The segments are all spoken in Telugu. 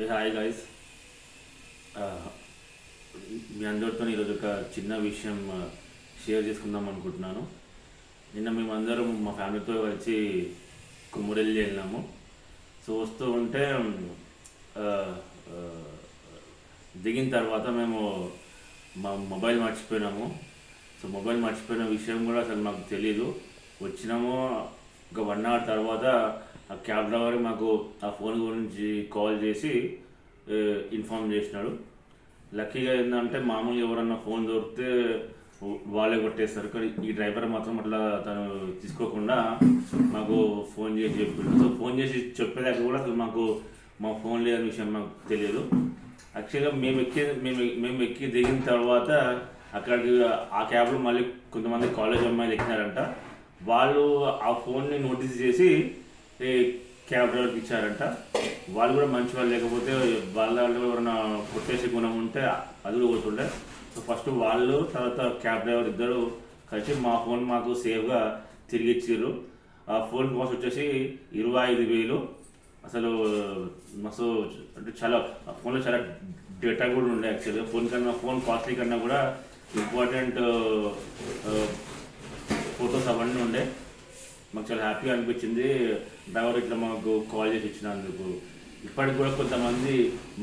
Hi guys. మీ అందరితో ఈరోజు ఒక చిన్న విషయం షేర్ చేసుకుందాం అనుకుంటున్నాను. నిన్న మేమందరం మా ఫ్యామిలీతో కలిసి కుమ్మరెల్లి వెళ్ళినాము. సో వస్తూ ఉంటే ఆ, ఆ, దిగిన తర్వాత మేము మా మొబైల్ మర్చిపోయినాము. సో మొబైల్ మర్చిపోయిన విషయం కూడా అసలు మాకు తెలీదు. వచ్చినాము ఒక 1 అవర్ తర్వాత ఆ క్యాబ్ డ్రైవర్ మాకు ఆ ఫోన్ గురించి కాల్ చేసి ఇన్ఫార్మ్ చేసినాడు. లక్కీగా ఏంటంటే మామూలుగా ఎవరన్నా ఫోన్ దొరికితే వాళ్ళే కొట్టేస్తారు, కానీ ఈ డ్రైవర్ మాత్రం అట్లా తను తీసుకోకుండా మాకు ఫోన్ చేసి చెప్పిండు. సో ఫోన్ చేసి చెప్పేదాకా కూడా అసలు మాకు మా ఫోన్ లేదని విషయం మాకు తెలియదు. యాక్చువల్గా మేము ఎక్కి దిగిన తర్వాత అక్కడికి ఆ క్యాబ్లో మళ్ళీ కొంతమంది కాలేజ్ అమ్మాయిలు ఎక్కినారంట. వాళ్ళు ఆ ఫోన్ని నోటీస్ చేసి క్యాబ్ డ్రైవర్కి ఇచ్చారంట. వాళ్ళు కూడా మంచి వాళ్ళు, లేకపోతే వాళ్ళ ఎవరైనా కొట్టేసి గుణం ఉంటే అది కూడా పోతుండే. సో ఫస్ట్ వాళ్ళు తర్వాత క్యాబ్ డ్రైవర్ ఇద్దరు కలిసి మా ఫోన్ మాకు సేఫ్గా తిరిగి ఇచ్చారు. ఆ ఫోన్ కాస్ట్ వచ్చేసి 25,000. అసలు మస్తు అంటే చాలా ఆ ఫోన్లో చాలా డేటా కూడా ఉండే. యాక్చువల్గా ఫోన్ కాస్ట్లీ కన్నా కూడా ఇంపార్టెంట్ ఫొటోస్ అవన్నీ ఉండే. మాకు చాలా హ్యాపీగా అనిపించింది డ్రైవర్ ఇట్లా మాకు కాల్ చేసి ఇచ్చినందుకు. ఇప్పటికి కూడా కొంతమంది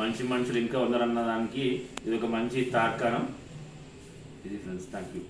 మంచి మనుషులు ఇంకా ఉన్నారన్న దానికి ఇది ఒక మంచి తార్కాణం. ఇది ఫ్రెండ్స్, థ్యాంక్ యూ.